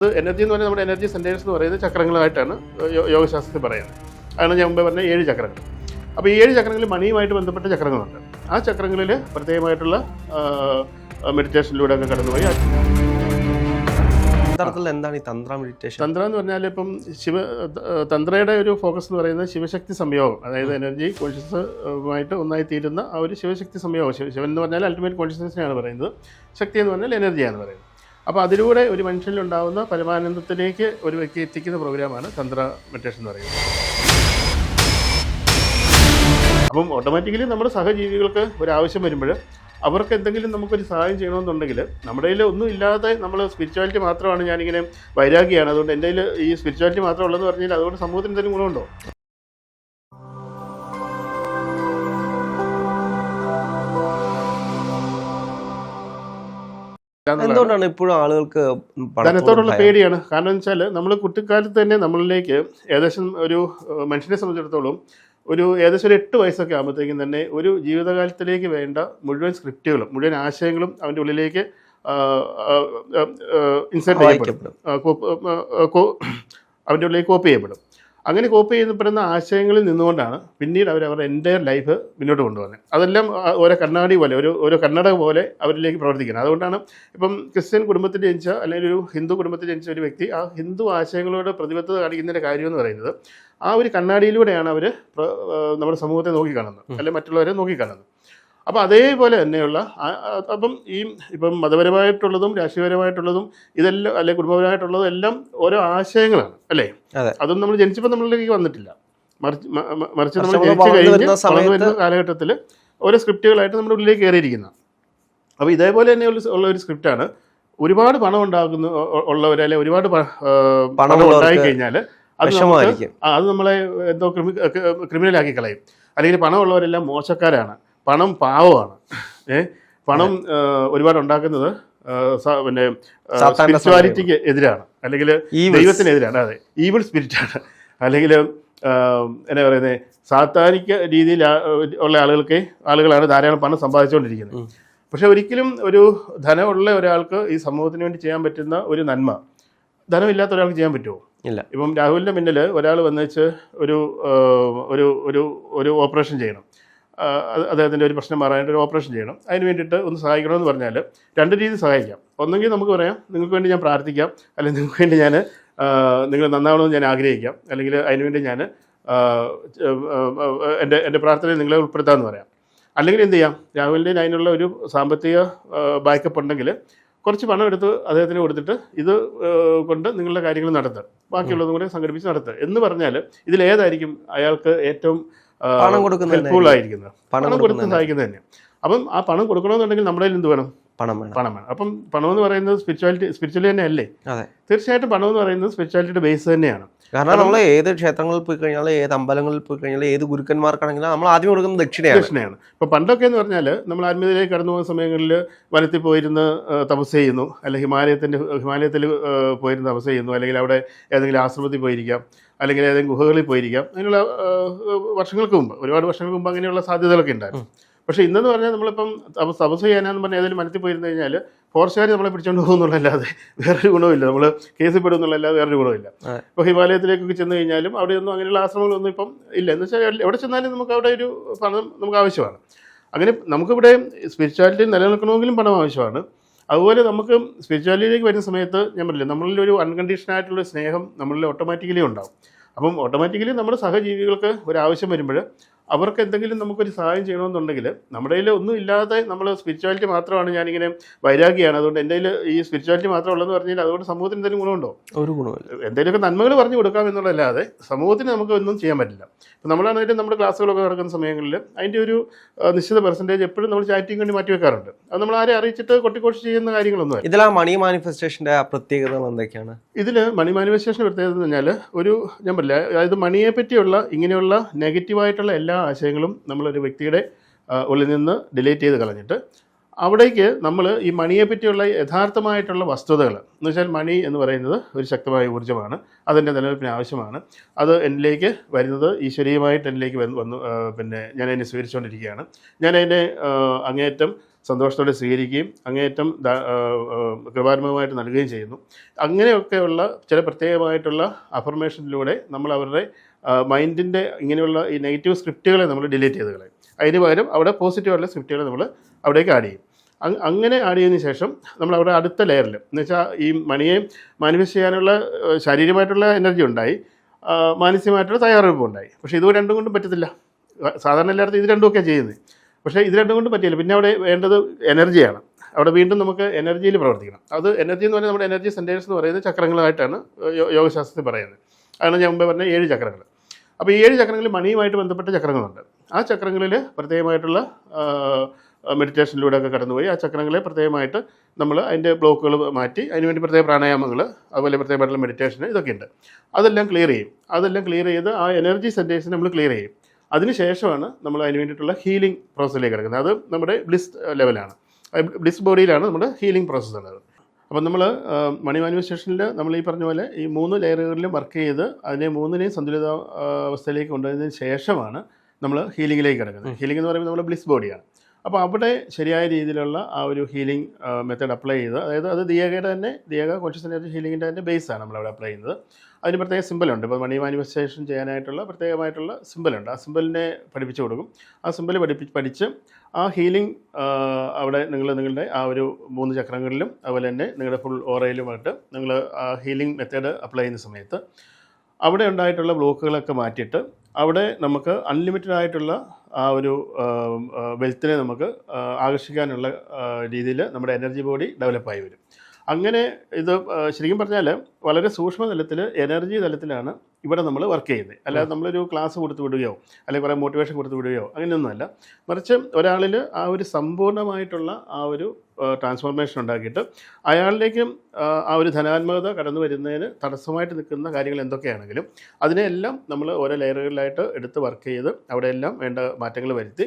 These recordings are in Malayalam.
എനർജി എന്ന് പറഞ്ഞാൽ നമ്മുടെ എനർജി സെൻറ്റേഴ്സ് എന്ന് പറയുന്നത് ചക്രങ്ങളായിട്ടാണ് യോഗശാസ്ത്രത്തിൽ പറയുന്നത്. അതാണ് ഞാൻ മുമ്പേ പറഞ്ഞ 7 ചക്രങ്ങൾ. അപ്പോൾ ഈ 7 ചക്രങ്ങളിൽ മണിയുമായിട്ട് ബന്ധപ്പെട്ട ചക്രങ്ങളുണ്ട്. ആ ചക്രങ്ങളിൽ പ്രത്യേകമായിട്ടുള്ള മെഡിറ്റേഷനിലൂടെ ഒക്കെ കടന്നുപോയി. എന്താണ് ഈ തന്ത്ര മെഡിറ്റേഷൻ? തന്ത്ര എന്ന് പറഞ്ഞാൽ ഇപ്പം തന്ത്രയുടെ ഒരു ഫോക്കസ് എന്ന് പറയുന്നത് ശിവശക്തി സംയോഗം, അതായത് എനർജി കോൺഷ്യസുമായിട്ട് ഒന്നായി തീരുന്ന ആ ഒരു ശിവശക്തി സംയോഗം. ശിവൻ എന്ന് പറഞ്ഞാൽ അൾട്ടിമേറ്റ് കോൺഷ്യസ്നെസ്സിനെയാണ് പറയുന്നത്, ശക്തി എന്ന് പറഞ്ഞാൽ എനർജിയാണ് പറയുന്നത്. അപ്പോൾ അതിലൂടെ ഒരു മനുഷ്യനിലുണ്ടാകുന്ന പരമാനന്ദത്തിലേക്ക് ഒരു വ്യക്തി എത്തിക്കുന്ന പ്രോഗ്രാമാണ് തന്ത്ര മെഡിറ്റേഷൻ എന്ന് പറയുന്നത്. അപ്പം ഓട്ടോമാറ്റിക്കലി നമ്മുടെ സഹജീവികൾക്ക് ഒരാവശ്യം വരുമ്പോൾ അവർക്ക് എന്തെങ്കിലും നമുക്കൊരു സഹായം ചെയ്യണമെന്നുണ്ടെങ്കിൽ നമ്മുടെ കയ്യിൽ ഒന്നും ഇല്ലാതെ നമ്മൾ സ്പിരിച്വാലിറ്റി മാത്രമാണ്, ഞാനിങ്ങനെ വൈരാഗിയാണ് അതുകൊണ്ട് എൻ്റെ കയ്യിൽ ഈ സ്പിരിച്വാലിറ്റി മാത്രം ഉള്ളതെന്ന് പറഞ്ഞാൽ അതുകൊണ്ട് സമൂഹത്തിന് എന്തെങ്കിലും ഗുണമുണ്ടോ? എന്തുകൊണ്ടാണ് ഇപ്പോഴും ആളുകൾക്ക് ധനത്തോടുള്ള പേടിയാണ്? കാരണം എന്ന് വെച്ചാൽ നമ്മൾ കുട്ടിക്കാലത്ത് തന്നെ നമ്മളിലേക്ക് ഏകദേശം ഒരു മനുഷ്യനെ സംബന്ധിച്ചിടത്തോളം ഏകദേശം ഒരു 8 വയസ്സൊക്കെ ആകുമ്പോഴത്തേക്കും തന്നെ ഒരു ജീവിതകാലത്തിലേക്ക് വേണ്ട മുഴുവൻ സ്ക്രിപ്റ്റുകളും മുഴുവൻ ആശയങ്ങളും അവൻ്റെ ഉള്ളിലേക്ക് ഇൻസെർട്ട് ചെയ്യപ്പെടും, അവൻ്റെ ഉള്ളിലേക്ക് കോപ്പി ചെയ്യപ്പെടും. അങ്ങനെ കോപ്പി ചെയ്യപ്പെടുന്ന ആശയങ്ങളിൽ നിന്നുകൊണ്ടാണ് പിന്നീട് അവരുടെ എൻ്റയർ ലൈഫ് മുന്നോട്ട് കൊണ്ടുപോകുന്നത്. അതെല്ലാം ഓരോ കണ്ണാടി പോലെ ഒരു കണ്ണട പോലെ അവരിലേക്ക് പ്രവർത്തിക്കുന്നത്. അതുകൊണ്ടാണ് ഇപ്പം ക്രിസ്ത്യൻ കുടുംബത്തിൽ ജനിച്ച അല്ലെങ്കിൽ ഒരു ഹിന്ദു കുടുംബത്തിൽ ജനിച്ച ഒരു വ്യക്തി ആ ഹിന്ദു ആശയങ്ങളോട് പ്രതിബദ്ധത കാണിക്കുന്നതിൻ്റെ കാര്യമെന്ന് പറയുന്നത് ആ ഒരു കണ്ണാടിയിലൂടെയാണ് അവർ നമ്മുടെ സമൂഹത്തെ നോക്കിക്കാണുന്നത്, അല്ലെങ്കിൽ മറ്റുള്ളവരെ നോക്കിക്കാണുന്നത്. അപ്പോൾ അതേപോലെ തന്നെയുള്ള ഇപ്പം മതപരമായിട്ടുള്ളതും രാഷ്ട്രീയപരമായിട്ടുള്ളതും ഇതെല്ലാം അല്ലെങ്കിൽ കുടുംബപരമായിട്ടുള്ളതും എല്ലാം ഓരോ ആശയങ്ങളാണ് അല്ലേ? അതൊന്നും നമ്മൾ ജനിച്ചപ്പോൾ നമ്മളിലേക്ക് വന്നിട്ടില്ല, മറിച്ച് നമ്മൾ ജനിച്ചു കഴിഞ്ഞ് വരുന്ന കാലഘട്ടത്തിൽ ഓരോ സ്ക്രിപ്റ്റുകളായിട്ട് നമ്മുടെ ഉള്ളിലേക്ക് കയറിയിരിക്കുന്ന. അപ്പോൾ ഇതേപോലെ തന്നെ ഉള്ള ഒരു സ്ക്രിപ്റ്റാണ് ഒരുപാട് പണം ഉള്ളവരെ അല്ലെങ്കിൽ ഒരുപാട് പണം ഉണ്ടായി കഴിഞ്ഞാൽ അത് നമ്മളെ എന്തോ ക്രിമിനലാക്കി കളയും. അല്ലെങ്കിൽ പണമുള്ളവരെല്ലാം മോശക്കാരാണ്, പണം പാവമാണ്, പണം ഒരുപാട് ഉണ്ടാക്കുന്നത് പിന്നെ സ്പിരിച്വാലിറ്റിക്ക് എതിരാണ്, അല്ലെങ്കിൽ ദൈവത്തിനെതിരാണ്, അതെ ഈവിൾ സ്പിരിറ്റാണ്, അല്ലെങ്കിൽ എന്നാ പറയുന്നത് സാത്താനിക രീതിയിൽ ഉള്ള ആളുകളാണ് ധാരാളം പണം സമ്പാദിച്ചുകൊണ്ടിരിക്കുന്നത്. പക്ഷെ ഒരിക്കലും ഒരു ധനമുള്ള ഒരാൾക്ക് ഈ സമൂഹത്തിന് വേണ്ടി ചെയ്യാൻ പറ്റുന്ന ഒരു നന്മ ധനമില്ലാത്ത ഒരാൾക്ക് ചെയ്യാൻ പറ്റുമോ? ഇല്ല. ഇപ്പം രാഹുലിൻ്റെ മുന്നിൽ ഒരാൾ വന്നുവെച്ച് ഒരു ഓപ്പറേഷൻ ചെയ്യണം, അദ്ദേഹത്തിൻ്റെ ഒരു പ്രശ്നം മാറാനായിട്ട് ഒരു ഓപ്പറേഷൻ ചെയ്യണം, അതിന് വേണ്ടിയിട്ട് ഒന്ന് സഹായിക്കണമെന്ന് പറഞ്ഞാൽ 2 രീതി സഹായിക്കാം. ഒന്നെങ്കിൽ നമുക്ക് പറയാം നിങ്ങൾക്ക് വേണ്ടി ഞാൻ പ്രാർത്ഥിക്കാം, അല്ലെങ്കിൽ നിങ്ങൾക്ക് വേണ്ടി ഞാൻ നിങ്ങൾ നന്നാവണമെന്ന് ഞാൻ ആഗ്രഹിക്കാം, അല്ലെങ്കിൽ അതിനുവേണ്ടി ഞാൻ എൻ്റെ പ്രാർത്ഥനയിൽ നിങ്ങളെ ഉൾപ്പെടുത്താമെന്ന് പറയാം. അല്ലെങ്കിൽ എന്ത് ചെയ്യാം, രാഹുലിൻ്റെ അതിനുള്ള ഒരു സാമ്പത്തിക ബാക്കപ്പ് ഉണ്ടെങ്കിൽ കുറച്ച് പണം എടുത്ത് അദ്ദേഹത്തിന് കൊടുത്തിട്ട് ഇത് കൊണ്ട് നിങ്ങളുടെ കാര്യങ്ങൾ നടത്തുക, ബാക്കിയുള്ളതും കൂടെ സംഘടിപ്പിച്ച് നടത്തുക എന്ന് പറഞ്ഞാൽ ഇതിലേതായിരിക്കും അയാൾക്ക് ഏറ്റവും ഹെൽപ്ഫുൾ ആയിരിക്കുന്നത്? പണം കൊടുത്ത് സഹായിക്കുന്നത് തന്നെ. അപ്പം ആ പണം കൊടുക്കണമെന്നുണ്ടെങ്കിൽ നമ്മുടെ കയ്യിൽ എന്ത് വേണം? പണം വേണം. അപ്പം പണം എന്ന് പറയുന്നത് സ്പിരിച്വലി തന്നെ അല്ലേ? തീർച്ചയായിട്ടും പണം എന്ന് പറയുന്നത് സ്പിരിച്വാലിറ്റിയുടെ ബേസ് തന്നെയാണ്. കാരണം നമ്മൾ ഏത് ക്ഷേത്രങ്ങളിൽ പോയി കഴിഞ്ഞാൽ, ഏത് അമ്പലങ്ങളിൽ പോയി കഴിഞ്ഞാൽ, ഏത് ഗുരുക്കന്മാർക്കാണെങ്കിലും നമ്മൾ ആദ്യം കൊടുക്കുന്നത് ദക്ഷിണയാണ്. ഇപ്പം പണ്ടൊക്കെ എന്ന് പറഞ്ഞാൽ നമ്മൾ ആത്മീയതയിലേക്ക് കടന്നു പോകുന്ന സമയങ്ങളിൽ വനത്തിൽ പോയിരുന്ന് തപസ് ചെയ്യുന്നു, അല്ലെങ്കിൽ ഹിമാലയത്തിൽ പോയിരുന്ന് തപസ് ചെയ്യുന്നു, അല്ലെങ്കിൽ അവിടെ ഏതെങ്കിലും ആശ്രമത്തിൽ പോയിരിക്കാം, അല്ലെങ്കിൽ ഏതെങ്കിലും ഗുഹകളിൽ പോയിരിക്കാം. അതിനുള്ള ഒരുപാട് വർഷങ്ങൾക്ക് മുമ്പ് അങ്ങനെയുള്ള സാധ്യതകളൊക്കെ ഉണ്ടായിരുന്നു. പക്ഷേ ഇന്നെന്ന് പറഞ്ഞാൽ നമ്മളിപ്പം തപസ് ചെയ്യാനാന്ന് പറഞ്ഞാൽ ഏതെങ്കിലും മനത്തിൽ പോയിരുന്നു കഴിഞ്ഞാൽ ഫോറസ്റ്റുകാർ നമ്മളെ പിടിച്ചുകൊണ്ട് പോകുന്നുള്ളല്ലാതെ വേറൊരു ഗുണമില്ല, നമ്മൾ കേസിൽ പെടുന്നുള്ളല്ലാതെ വേറൊരു ഗുണമില്ല. ഇപ്പോൾ ഹിമാലയത്തിലേക്കൊക്കെ ചെന്ന് കഴിഞ്ഞാലും അവിടെയൊന്നും അങ്ങനെയുള്ള ആശ്രമങ്ങളൊന്നും ഇപ്പം ഇല്ല. എന്ന് വെച്ചാൽ എവിടെ ചെന്നാലും നമുക്ക് അവിടെ ഒരു പണം നമുക്ക് ആവശ്യമാണ്. അങ്ങനെ നമുക്കിവിടെ സ്പിരിച്വാലിറ്റി നിലനിൽക്കണമെങ്കിലും പണം ആവശ്യമാണ്. അതുപോലെ നമുക്ക് സ്പിരിച്വാലിറ്റിയിലേക്ക് വരുന്ന സമയത്ത് ഞാൻ പറഞ്ഞില്ല, നമ്മളിലൊരു അൺകണ്ടീഷനായിട്ടുള്ള സ്നേഹം നമ്മളിൽ ഓട്ടോമാറ്റിക്കലി ഉണ്ടാവും. അപ്പം ഓട്ടോമാറ്റിക്കലി നമ്മുടെ സഹജീവികൾക്ക് ഒരാവശ്യം വരുമ്പോൾ അവർക്ക് എന്തെങ്കിലും നമുക്കൊരു സഹായം ചെയ്യണമെന്നുണ്ടെങ്കിൽ നമ്മുടെ കയ്യിൽ ഒന്നും ഇല്ലാതെ നമ്മൾ സ്പിരിച്വാലിറ്റി മാത്രമാണ്, ഞാനിങ്ങനെ വൈരാഗിയാണ് അതുകൊണ്ട് എൻ്റെ കയ്യിൽ ഈ സ്പിരിച്വാലിറ്റി മാത്രം ഉള്ളതെന്ന് പറഞ്ഞാൽ അതുകൊണ്ട് സമൂഹത്തിന് എന്തെങ്കിലും ഗുണമുണ്ടോ? ഒരു ഗുണമില്ല. എന്തെങ്കിലുമൊക്കെ നന്മകൾ പറഞ്ഞു കൊടുക്കാം എന്നുള്ളതല്ലാതെ സമൂഹത്തിന് നമുക്ക് ഒന്നും ചെയ്യാൻ പറ്റില്ല. ഇപ്പം നമ്മളാണെങ്കിലും നമ്മുടെ ക്ലാസ്സുകളൊക്കെ നടക്കുന്ന സമയങ്ങളിൽ അതിൻ്റെ ഒരു നിശ്ചിത പെർസെൻറ്റേജ് എപ്പോഴും നമ്മൾ ചാറ്റിംഗ് വേണ്ടി മാറ്റി വെക്കാറുണ്ട്. അത് നമ്മൾ ആരെ അറിയിച്ചിട്ട് കൊട്ടിക്കൊട്ടി ചെയ്യുന്ന കാര്യങ്ങളൊന്നും. ഇതിൽ മണി മാനിഫെസ്റ്റേഷൻ്റെ പ്രത്യേകതകൾ എന്തൊക്കെയാണ്? ഇതിൽ മണി മാനിഫെസ്റ്റേഷൻ്റെ പ്രത്യേകത എന്ന് പറഞ്ഞാൽ ഞാൻ പറയില്ല, അതായത് മണിയെ പറ്റിയുള്ള ഇങ്ങനെയുള്ള നെഗറ്റീവായിട്ടുള്ള എല്ലാ ആശയങ്ങളും നമ്മളൊരു വ്യക്തിയുടെ ഉള്ളിൽ നിന്ന് ഡിലീറ്റ് ചെയ്ത് കളഞ്ഞിട്ട് അവിടേക്ക് നമ്മൾ ഈ മണിയെ പറ്റിയുള്ള യഥാർത്ഥമായിട്ടുള്ള വസ്തുതകൾ എന്ന് വെച്ചാൽ മണി എന്ന് പറയുന്നത് ഒരു ശക്തമായ ഊർജ്ജമാണ്, അതിൻ്റെ നിലനിൽപ്പിന് ആവശ്യമാണ്. അത് എന്നിലേക്ക് വരുന്നത് ഈശ്വരീയമായിട്ട് എന്നിലേക്ക് വന്നു, പിന്നെ ഞാൻ അതിനെ സ്വീകരിച്ചുകൊണ്ടിരിക്കുകയാണ്. ഞാൻ അതിനെ അങ്ങേയറ്റം സന്തോഷത്തോടെ സ്വീകരിക്കുകയും അങ്ങേയറ്റം കൃപാത്മകമായിട്ട് നൽകുകയും ചെയ്യുന്നു. അങ്ങനെയൊക്കെയുള്ള ചില പ്രത്യേകമായിട്ടുള്ള അഫർമേഷനിലൂടെ നമ്മൾ അവരുടെ മൈൻഡിൻ്റെ ഇങ്ങനെയുള്ള ഈ നെഗറ്റീവ് സ്ക്രിപ്റ്റുകളെ നമ്മൾ ഡിലീറ്റ് ചെയ്ത് കളയും. അതിന് പകരം അവിടെ പോസിറ്റീവായിട്ടുള്ള സ്ക്രിപ്റ്റുകളെ നമ്മൾ അവിടേക്ക് ആഡ് ചെയ്യും. അങ്ങനെ ആഡ് ചെയ്തതിന് ശേഷം നമ്മൾ അവിടെ അടുത്ത ലെയറിൽ എന്ന് വെച്ചാൽ ഈ മണിയെ മാനിഫെസ്റ്റ് ചെയ്യാനുള്ള ശാരീരികമായിട്ടുള്ള എനർജി ഉണ്ടായി, മാനസികമായിട്ടുള്ള തയ്യാറെടുപ്പ് ഉണ്ടായി. പക്ഷേ ഇത് രണ്ടും കൊണ്ടും പറ്റത്തില്ല. സാധാരണ എല്ലായിടത്തും ഇത് രണ്ടുമൊക്കെ ചെയ്യുന്നത്. പക്ഷേ ഇത് രണ്ടും കൊണ്ടും പറ്റില്ല. പിന്നെ അവിടെ വേണ്ടത് എനർജിയാണ്. അവിടെ വീണ്ടും നമുക്ക് എനർജിയിൽ പ്രവർത്തിക്കണം. അത് എനർജി എന്ന് പറഞ്ഞാൽ നമ്മുടെ എനർജി സെൻറ്റേഴ്സ് എന്ന് പറയുന്നത് ചക്രങ്ങളായിട്ടാണ് യോഗശാസ്ത്രത്തിൽ പറയുന്നത്. അതാണ് ഞാൻ മുമ്പേ പറഞ്ഞ 7 ചക്രങ്ങൾ. അപ്പോൾ ഈ 7 ചക്രങ്ങളിൽ മണിയുമായിട്ട് ബന്ധപ്പെട്ട ചക്രങ്ങളുണ്ട്. ആ ചക്രങ്ങളിൽ പ്രത്യേകമായിട്ടുള്ള മെഡിറ്റേഷനിലൂടെ ഒക്കെ കടന്നുപോയി ആ ചക്രങ്ങളെ പ്രത്യേകമായിട്ട് നമ്മൾ അതിൻ്റെ ബ്ലോക്കുകൾ മാറ്റി അതിനുവേണ്ടി പ്രത്യേക പ്രാണായാമങ്ങൾ, അതുപോലെ പ്രത്യേകമായിട്ടുള്ള മെഡിറ്റേഷൻ ഇതൊക്കെ ഉണ്ട്. അതെല്ലാം ക്ലിയർ ചെയ്യും. അതെല്ലാം ക്ലിയർ ചെയ്ത് ആ എനർജി സെൻറ്റേഴ്സിനെ നമ്മൾ ക്ലിയർ ചെയ്യും. അതിനുശേഷമാണ് നമ്മൾ അതിന് വേണ്ടിയിട്ടുള്ള ഹീലിംഗ് പ്രോസസ്സിലേക്ക് കിടക്കുന്നത്. അത് നമ്മുടെ ബ്ലിസ് ലെവലാണ്. ബ്ലിസ് ബോഡിയിലാണ് നമ്മുടെ ഹീലിംഗ് പ്രോസസ്സ് ഉള്ളത്. അപ്പം നമ്മൾ മണി മാനിഫെസ്റ്റേഷനിൽ നമ്മൾ ഈ പറഞ്ഞ പോലെ ഈ 3 ലെയറുകളിലും വർക്ക് ചെയ്ത് അതിനെ 3നെയും സന്തുലിത അവസ്ഥയിലേക്ക് കൊണ്ടുവന്നതിന് ശേഷമാണ് നമ്മൾ ഹീലിങ്ങിലേക്ക് കിടക്കുന്നത്. ഹീലിംഗ് എന്ന് പറയുമ്പോൾ നമ്മുടെ ബ്ലിസ് ബോഡിയാണ്. അപ്പോൾ അവിടെ ശരിയായ രീതിയിലുള്ള ആ ഒരു ഹീലിംഗ് മെത്തേഡ് അപ്ലൈ ചെയ്ത്, അതായത് അത് ദിയകയുടെ തന്നെ ദിയക കോൺഷ്യസ് എനർജി ഹീലിങ്ങിൻ്റെ തന്നെ ബേസാണ് നമ്മളവിടെ അപ്ലൈ ചെയ്യുന്നത്. അതിന് പ്രത്യേക സിമ്പലുണ്ട്. ഇപ്പോൾ മണി മാനിഫെസ്റ്റേഷൻ ചെയ്യാനായിട്ടുള്ള പ്രത്യേകമായിട്ടുള്ള സിമ്പലുണ്ട്. ആ സിമ്പലിനെ പഠിപ്പിച്ചു കൊടുക്കും. ആ സിമ്പൽ പഠിച്ച് ആ ഹീലിംഗ് അവിടെ നിങ്ങളുടെ ആ ഒരു 3 ചക്രങ്ങളിലും അതുപോലെ തന്നെ നിങ്ങളുടെ ഫുൾ ഓറയിലുമായിട്ട് നിങ്ങൾ ആ ഹീലിംഗ് മെത്തേഡ് അപ്ലൈ ചെയ്യുന്ന സമയത്ത് അവിടെ ഉണ്ടായിട്ടുള്ള ബ്ലോക്കുകളൊക്കെ മാറ്റിയിട്ട് അവിടെ നമുക്ക് അൺലിമിറ്റഡ് ആയിട്ടുള്ള ആ ഒരു വെൽത്തിനെ നമുക്ക് ആകർഷിക്കാനുള്ള രീതിയിൽ നമ്മുടെ എനർജി ബോഡി ഡെവലപ്പായി വരും. അങ്ങനെ ഇത് ശരിക്കും പറഞ്ഞാൽ വളരെ സൂക്ഷ്മ തലത്തിൽ എനർജി തലത്തിലാണ് ഇവിടെ നമ്മൾ വർക്ക് ചെയ്യുന്നത്. അല്ലാതെ നമ്മളൊരു ക്ലാസ് കൊടുത്തു വിടുകയോ അല്ലെങ്കിൽ കുറേ മോട്ടിവേഷൻ കൊടുത്തു വിടുകയോ അങ്ങനെയൊന്നുമല്ല. മറിച്ച് ഒരാളിൽ ആ ഒരു സമ്പൂർണ്ണമായിട്ടുള്ള ആ ഒരു ട്രാൻസ്ഫോർമേഷൻ ഉണ്ടാക്കിയിട്ട് അയാളിലേക്കും ആ ഒരു ധനാത്മകത കടന്നു വരുന്നതിന് തടസ്സമായിട്ട് നിൽക്കുന്ന കാര്യങ്ങൾ എന്തൊക്കെയാണെങ്കിലും അതിനെല്ലാം നമ്മൾ ഓരോ ലെയറുകളിലായിട്ട് എടുത്ത് വർക്ക് ചെയ്ത് അവിടെയെല്ലാം വേണ്ട മാറ്റങ്ങൾ വരുത്തി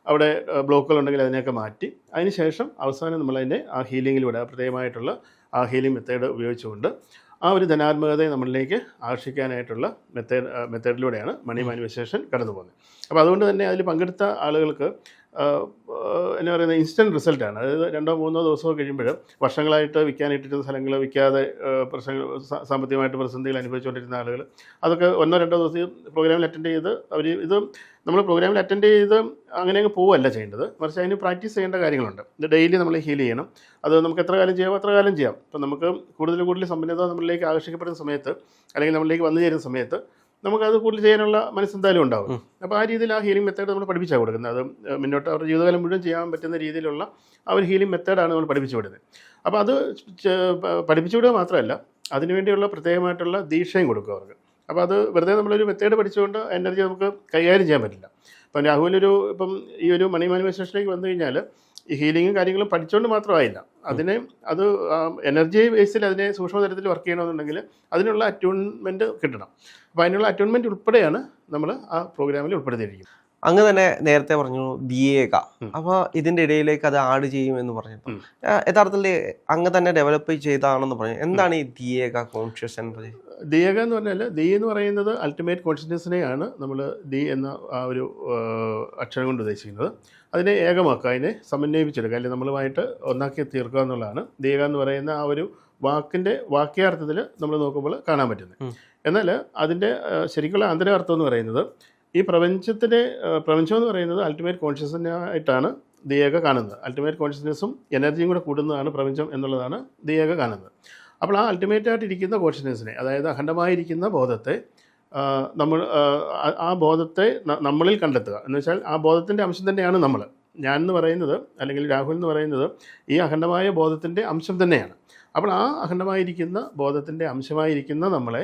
അവിടെ ബ്ലോക്കുകളുണ്ടെങ്കിൽ അതിനെയൊക്കെ മാറ്റി അതിന് ശേഷം അവസാനം നമ്മളതിനെ ആ ഹീലിങ്ങിലൂടെ പ്രത്യേകമായിട്ടുള്ള ആ ഹീലിംഗ് മെത്തേഡ് ഉപയോഗിച്ചുകൊണ്ട് ആ ഒരു ധനാത്മകതയെ നമ്മളിലേക്ക് ആകർഷിക്കാനായിട്ടുള്ള മെത്തേഡിലൂടെയാണ് മണി മാനിഫെസ്റ്റേഷൻ കടന്നു പോകുന്നത്. അപ്പോൾ അതുകൊണ്ട് തന്നെ അതിൽ പങ്കെടുത്ത ആളുകൾക്ക് എന്നാ പറയുന്നത് ഇൻസ്റ്റൻറ്റ് റിസൾട്ടാണ്. അതായത് 2-3 ദിവസമോ കഴിയുമ്പോൾ വർഷങ്ങളായിട്ട് വിൽക്കാനിട്ടിരുന്ന സ്ഥലങ്ങൾ വിൽക്കാതെ പ്രശ്നങ്ങൾ സാമ്പത്തികമായിട്ട് പ്രതിസന്ധികൾ അനുഭവിച്ചുകൊണ്ടിരുന്ന ആളുകൾ അതൊക്കെ 1-2 ദിവസം പ്രോഗ്രാമിൽ അറ്റൻഡ് ചെയ്ത് അവർ ഇത് നമ്മൾ പ്രോഗ്രാമിൽ അറ്റൻഡ് ചെയ്ത് അങ്ങനെ അങ്ങ് പോവുകയല്ല ചെയ്യേണ്ടത്. മറിച്ച് അതിന് പ്രാക്ടീസ് ചെയ്യേണ്ട കാര്യങ്ങളുണ്ട്. ഇത് ഡെയിലി നമ്മൾ ഹീൽ ചെയ്യണം. അത് നമുക്ക് എത്ര കാലം ചെയ്യാമോ അത്ര കാലം ചെയ്യാം. അപ്പം നമുക്ക് കൂടുതൽ സമ്പന്നത നമ്മളിലേക്ക് ആകർഷിക്കപ്പെടുന്ന സമയത്ത് അല്ലെങ്കിൽ നമ്മളിലേക്ക് വന്നു ചേരുന്ന സമയത്ത് നമുക്കത് കൂടുതൽ ചെയ്യാനുള്ള മനസ്സെന്തായാലും ഉണ്ടാകും. അപ്പോൾ ആ രീതിയിൽ ആ ഹീലിംഗ് മെത്തേഡ് നമ്മൾ പഠിപ്പിച്ചാൽ കൊടുക്കുന്നത്. അത് മുന്നോട്ട് അവരുടെ ജീവിതകാലം മുഴുവൻ ചെയ്യാൻ പറ്റുന്ന രീതിയിലുള്ള ആ ഒരു ഹീലിംഗ് മെത്തേഡാണ് നമ്മൾ പഠിപ്പിച്ചു വിടുന്നത്. അപ്പോൾ അത് പഠിപ്പിച്ചു വിടുക മാത്രമല്ല അതിനുവേണ്ടിയുള്ള പ്രത്യേകമായിട്ടുള്ള ദീക്ഷയും കൊടുക്കും അവർക്ക്. അപ്പോൾ അത് വെറുതെ നമ്മളൊരു മെത്തേഡ് പഠിച്ചുകൊണ്ട് എനർജി നമുക്ക് കൈകാര്യം ചെയ്യാൻ പറ്റില്ല. ഇപ്പം ഇപ്പം ഈ ഒരു മണി മാനിഫെസ്റ്റേഷനിലേക്ക് വന്നു കഴിഞ്ഞാൽ ഈ ഹീലിങ്ങും കാര്യങ്ങളും പഠിച്ചുകൊണ്ട് മാത്രമായില്ല. അത് എനർജി ബേസിൽ അതിനെ സൂക്ഷ്മതലത്തിൽ വർക്ക് ചെയ്യണമെന്നുണ്ടെങ്കിൽ അതിനുള്ള അറ്റ്യൂൺമെൻറ്റ് കിട്ടണം. അപ്പോൾ അതിനുള്ള അറ്റ്യൂൺമെൻറ്റ് ഉൾപ്പെടെയാണ് നമ്മൾ ആ പ്രോഗ്രാമിൽ ഉൾപ്പെടുത്തിയിരിക്കുന്നത്. അങ്ങ് തന്നെ നേരത്തെ പറഞ്ഞു ദിയേക. അപ്പോൾ ഇതിൻ്റെ ഇടയിലേക്ക് അത് ആഡ് ചെയ്യുമെന്ന് പറഞ്ഞപ്പോൾ യഥാർത്ഥത്തിൽ അങ്ങ് തന്നെ ഡെവലപ്പ് ചെയ്താണെന്ന് പറഞ്ഞു. എന്താണ് ഈ ദിയേക കോൺഷ്യസ് എനർജി? ദിയേക എന്ന് പറഞ്ഞാൽ ദി എന്ന് പറയുന്നത് അൾട്ടിമേറ്റ് കോൺഷ്യസ്നെസ്സിനെയാണ് നമ്മൾ ദി എന്ന ആ ഒരു അക്ഷരം കൊണ്ട് ഉദ്ദേശിക്കുന്നത്. അതിനെ ഏകമാക്കുക, അതിനെ സമന്വയിപ്പിച്ചെടുക്കുക, അല്ലെങ്കിൽ നമ്മളുമായിട്ട് ഒന്നാക്കി തീർക്കുക എന്നുള്ളതാണ് ദിയേക എന്ന് പറയുന്ന ആ ഒരു വാക്കിൻ്റെ വാക്യാർത്ഥത്തിൽ നമ്മൾ നോക്കുമ്പോൾ കാണാൻ പറ്റുന്നത്. എന്നാൽ അതിൻ്റെ ശരിക്കുള്ള ആന്തരാർത്ഥം എന്ന് പറയുന്നത് ഈ പ്രപഞ്ചം എന്ന് പറയുന്നത് അൾട്ടിമേറ്റ് കോൺഷ്യസ്നെസ്സായിട്ടാണ് ദിയേക കാണുന്നത്. അൾട്ടിമേറ്റ് കോൺഷ്യസ്നെസ്സും എനർജിയും കൂടെ കൂടുന്നതാണ് പ്രപഞ്ചം എന്നുള്ളതാണ് ദിയേക കാണുന്നത്. അപ്പോൾ ആ അൾട്ടിമേറ്റായിട്ടിരിക്കുന്ന കോൺഷ്യസ്നെസ്സിനെ, അതായത് അഖണ്ഡമായിരിക്കുന്ന ബോധത്തെ ആ ബോധത്തെ നമ്മളിൽ കണ്ടെത്തുക എന്ന് വെച്ചാൽ ആ ബോധത്തിൻ്റെ അംശം തന്നെയാണ് നമ്മൾ. ഞാൻ എന്ന് പറയുന്നത് അല്ലെങ്കിൽ രാഹുൽ എന്ന് പറയുന്നത് ഈ അഖണ്ഡമായ ബോധത്തിൻ്റെ അംശം തന്നെയാണ്. അപ്പോൾ ആ അഖണ്ഡമായിരിക്കുന്ന ബോധത്തിൻ്റെ അംശമായിരിക്കുന്ന നമ്മളെ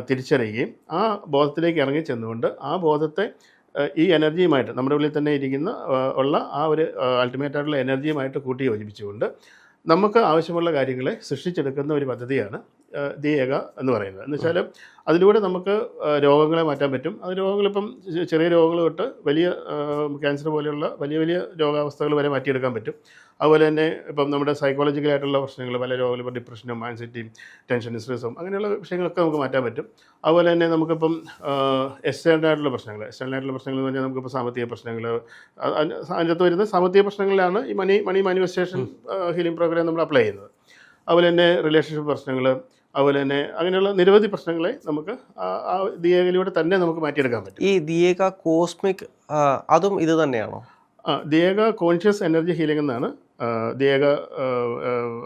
തിരിച്ചറിയുകയും ആ ബോധത്തിലേക്ക് ഇറങ്ങി ചെന്നുകൊണ്ട് ആ ബോധത്തെ ഈ എനർജിയുമായിട്ട് നമ്മുടെ ഉള്ളിൽ തന്നെ ഇരിക്കുന്ന ഉള്ള ആ ഒരു അൾട്ടിമേറ്റായിട്ടുള്ള എനർജിയുമായിട്ട് കൂട്ടി യോജിപ്പിച്ചുകൊണ്ട് നമുക്ക് ആവശ്യമുള്ള കാര്യങ്ങളെ സൃഷ്ടിച്ചെടുക്കുന്ന ഒരു പദ്ധതിയാണ് ദിയേക എന്ന് പറയുന്നത്. എന്ന് വെച്ചാൽ അതിലൂടെ നമുക്ക് രോഗങ്ങളെ മാറ്റാൻ പറ്റും. അത് രോഗങ്ങളിപ്പം ചെറിയ രോഗങ്ങൾ തൊട്ട് വലിയ ക്യാൻസർ പോലെയുള്ള വലിയ വലിയ രോഗാവസ്ഥകൾ വരെ മാറ്റിയെടുക്കാൻ പറ്റും. അതുപോലെ തന്നെ ഇപ്പം നമ്മുടെ സൈക്കോളജിക്കലായിട്ടുള്ള പ്രശ്നങ്ങൾ, പല രോഗങ്ങളും, ഇപ്പോൾ ഡിപ്രഷനും ആൻസൈറ്റിയും ടെൻഷനും സ്ട്രെസ്സും അങ്ങനെയുള്ള വിഷയങ്ങളൊക്കെ നമുക്ക് മാറ്റാൻ പറ്റും. അതുപോലെ തന്നെ നമുക്കിപ്പം എക്സ്റ്റേണൽ ആയിട്ടുള്ള പ്രശ്നങ്ങൾ എന്ന് പറഞ്ഞാൽ നമുക്കിപ്പോൾ സാമ്പത്തിക പ്രശ്നങ്ങൾ, അതിനകത്ത് വരുന്ന സാമ്പത്തിക പ്രശ്നങ്ങളിലാണ് ഈ മണി മാനിഫെസ്റ്റേഷൻ ഹീലിംഗ് പ്രോഗ്രാം നമ്മൾ അപ്ലൈ ചെയ്യുന്നത്. അതുപോലെ തന്നെ റിലേഷൻഷിപ്പ് പ്രശ്നങ്ങൾ, അതുപോലെ തന്നെ അങ്ങനെയുള്ള നിരവധി പ്രശ്നങ്ങളെ നമുക്ക് ആ ദിയേകയിലൂടെ തന്നെ നമുക്ക് മാറ്റിയെടുക്കാൻ പറ്റും. ഈ ദിയേക കോസ്മിക് അതും ഇത് തന്നെയാണോ? ദിയേക കോൺഷ്യസ് എനർജി ഹീലിംഗ് എന്നാണ് ദിയേക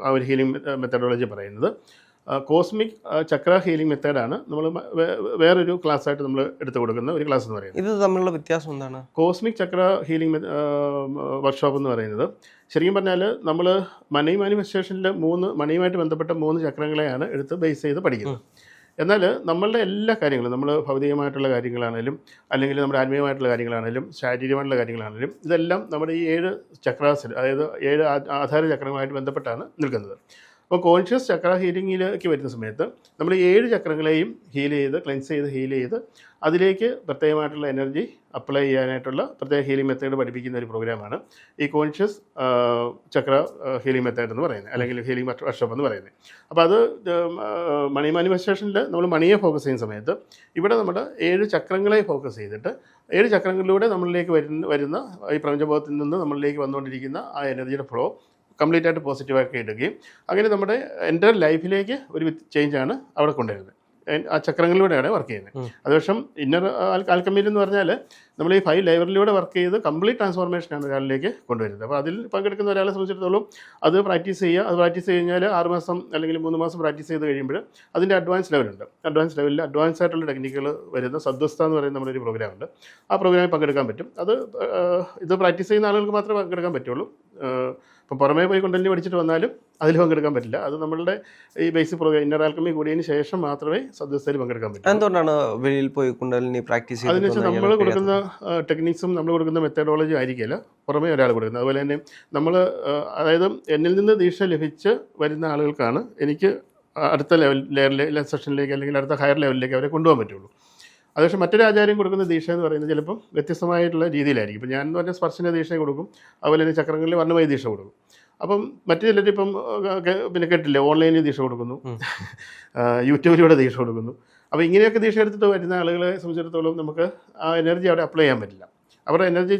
ആ ഒരു ഹീലിംഗ് മെത്തഡോളജി പറയുന്നത്. കോസ്മിക് ചക്ര ഹീലിംഗ് മെത്തേഡാണ് നമ്മൾ വേറൊരു ക്ലാസ്സായിട്ട് നമ്മൾ എടുത്തു കൊടുക്കുന്ന ഒരു ക്ലാസ് എന്ന് പറയുന്നത്. ഇത് തമ്മിലുള്ള വ്യത്യാസം എന്താണ്? കോസ്മിക് ചക്ര ഹീലിംഗ് വർക്ക്ഷോപ്പ് എന്ന് പറയുന്നത് ശരിക്കും പറഞ്ഞാൽ നമ്മൾ മണി മാനിഫെസ്റ്റേഷനിൽ മണിയുമായിട്ട് ബന്ധപ്പെട്ട 3 ചക്രങ്ങളെയാണ് എടുത്ത് ബേസ് ചെയ്ത് പഠിക്കുന്നത്. എന്നാൽ നമ്മളുടെ എല്ലാ കാര്യങ്ങളും, നമ്മൾ ഭൗതികമായിട്ടുള്ള കാര്യങ്ങളാണെങ്കിലും അല്ലെങ്കിൽ നമ്മുടെ ആത്മീയമായിട്ടുള്ള കാര്യങ്ങളാണെങ്കിലും ശാരീരികമായിട്ടുള്ള കാര്യങ്ങളാണെങ്കിലും ഇതെല്ലാം നമ്മുടെ ഈ 7 ചക്രാസിൽ, അതായത് 7 ആധാര ചക്രങ്ങളുമായിട്ട് ബന്ധപ്പെട്ടാണ് നിൽക്കുന്നത്. അപ്പോൾ കോൺഷ്യസ് ചക്ര ഹീലിങ്ങിലേക്ക് വരുന്ന സമയത്ത് നമ്മൾ 7 ചക്രങ്ങളെയും ക്ലെൻസ് ചെയ്ത് ഹീൽ ചെയ്ത് അതിലേക്ക് പ്രത്യേകമായിട്ടുള്ള എനർജി അപ്ലൈ ചെയ്യാനായിട്ടുള്ള പ്രത്യേക ഹീലിംഗ് മെത്തേഡ് പഠിപ്പിക്കുന്ന ഒരു പ്രോഗ്രാമാണ് ഈ കോൺഷ്യസ് ചക്ര ഹീലിംഗ് മെത്തേഡ് എന്ന് പറയുന്നത്, അല്ലെങ്കിൽ ഹീലിംഗ് വർക്ക്ഷോപ്പ് എന്ന് പറയുന്നത്. അപ്പോൾ അത് മണി മാനിഫെസ്റ്റേഷനിൽ നമ്മൾ മണിയെ ഫോക്കസ് ചെയ്യുന്ന സമയത്ത് ഇവിടെ നമ്മുടെ 7 ചക്രങ്ങളെ ഫോക്കസ് ചെയ്തിട്ട് 7 ചക്രങ്ങളിലൂടെ നമ്മളിലേക്ക് വരുന്ന ഈ പ്രപഞ്ചബോധത്തിൽ നിന്ന് നമ്മളിലേക്ക് വന്നുകൊണ്ടിരിക്കുന്ന ആ എനർജിയുടെ ഫ്ലോ കംപ്ലീറ്റ് ആയിട്ട് പോസിറ്റീവാക്കി എടുക്കുകയും അങ്ങനെ നമ്മുടെ എൻ്റെ ലൈഫിലേക്ക് ഒരു ചേഞ്ചാണ് അവിടെ കൊണ്ടുവരുന്നത്. ആ ചക്രങ്ങളിലൂടെയാണ് വർക്ക് ചെയ്യുന്നത്. അതുപക്ഷം ഇന്നർ ആൽക്കമിയിൽ എന്ന് പറഞ്ഞാൽ നമ്മൾ ഈ 5 ലെവലിലൂടെ വർക്ക് ചെയ്ത് കംപ്ലീറ്റ് ട്രാൻസ്ഫോർമേഷനാണ് ഒരാളിലേക്ക് കൊണ്ടുവരുന്നത്. അപ്പോൾ അതിൽ പങ്കെടുക്കുന്ന ഒരാളെ സംബന്ധിച്ചിടത്തോളം അത് പ്രാക്ടീസ് കഴിഞ്ഞാൽ 6 മാസം അല്ലെങ്കിൽ 3 മാസം പ്രാക്ടീസ് ചെയ്ത് കഴിയുമ്പോൾ അതിൻ്റെ അഡ്വാൻസ് ലെവലുണ്ട്. അഡ്വാൻസ് ലെവലിൽ അഡ്വാൻസ് ആയിട്ടുള്ള ടെക്നിക്കുകൾ വരുന്ന സദ്വസ്ഥ എന്ന് പറയുന്ന നമ്മുടെ ഒരു പ്രോഗ്രാമുണ്ട്. ആ പ്രോഗ്രാമിൽ പങ്കെടുക്കാൻ പറ്റും. അത് ഇത് പ്രാക്ടീസ് ചെയ്യുന്ന ആളുകൾക്ക് മാത്രമേ പങ്കെടുക്കാൻ പറ്റുള്ളൂ. ഇപ്പം പുറമേ പോയി കുണ്ടലിനി പഠിച്ചിട്ട് വന്നാലും അതിൽ പങ്കെടുക്കാൻ പറ്റില്ല. അത് നമ്മളുടെ ഈ ബേസിക് പ്രോഗ്രാം ഇന്നർ ആൽക്കമി കൂടിയതിന് ശേഷം മാത്രമേ സദ്വസ്ഥയിൽ പങ്കെടുക്കാൻ പറ്റൂ. എന്തുകൊണ്ടാണ് വെളിയിൽ പോയി കുണ്ടലിനി പ്രാക്ടീസ് അതിന് വെച്ചാൽ നമ്മൾ കൊടുക്കുന്ന ടെക്നിക്സും നമ്മൾ കൊടുക്കുന്ന മെത്തഡോളജി ആയിരിക്കില്ല പുറമേ ഒരാൾ കൊടുക്കുന്നത്. അതുപോലെ തന്നെ നമ്മൾ അതായത് എന്നിൽ നിന്ന് ദീക്ഷ ലഭിച്ച് വരുന്ന ആളുകൾക്കാണ് എനിക്ക് അടുത്ത ലെവൽ സെഷനിലേക്ക് അല്ലെങ്കിൽ അടുത്ത ഹയർ ലെവലിലേക്ക് അവരെ കൊണ്ടുപോകാൻ പറ്റുള്ളൂ. അതുപക്ഷെ മറ്റൊരു ആചാര്യം കൊടുക്കുന്ന ദീക്ഷ എന്ന് പറയുന്നത് ചിലപ്പം വ്യത്യസ്തമായിട്ടുള്ള രീതിയിലായിരിക്കും. ഇപ്പം ഞാൻ എന്ന് പറഞ്ഞാൽ സ്പർശന ദീക്ഷ കൊടുക്കും, അതുപോലെ തന്നെ ചക്രങ്ങളിൽ വർണ്ണമയ ദീക്ഷ കൊടുക്കും. അപ്പം മറ്റു ചിലരിപ്പം പിന്നെ കേട്ടില്ലേ ഓൺലൈനിൽ ദീക്ഷ കൊടുക്കുന്നു, യൂട്യൂബിലൂടെ ദീക്ഷ കൊടുക്കുന്നു. അപ്പോൾ ഇങ്ങനെയൊക്കെ ദീക്ഷ എടുത്തിട്ട് വരുന്ന ആളുകളെ സംബന്ധിച്ചിടത്തോളം നമുക്ക് ആ എനർജി അവിടെ അപ്ലൈ ചെയ്യാൻ പറ്റില്ല. അവരുടെ എനർജി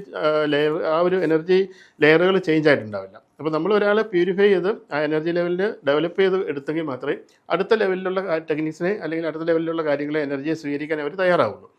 ഒരു എനർജി ലെയറുകൾ ചേഞ്ച് ആയിട്ടുണ്ടാവില്ല. അപ്പോൾ നമ്മൾ ഒരാളെ പ്യൂരിഫൈ ചെയ്ത് ആ എനർജി ലെവലിൽ ഡെവലപ്പ് ചെയ്ത് എടുത്തെങ്കിൽ മാത്രമേ അടുത്ത ലെവലിലുള്ള ടെക്നിക്സിനെ അല്ലെങ്കിൽ അടുത്ത ലെവലിലുള്ള കാര്യങ്ങളെ എനർജിയെ സ്വീകരിക്കാൻ അവർ തയ്യാറാവുള്ളൂ.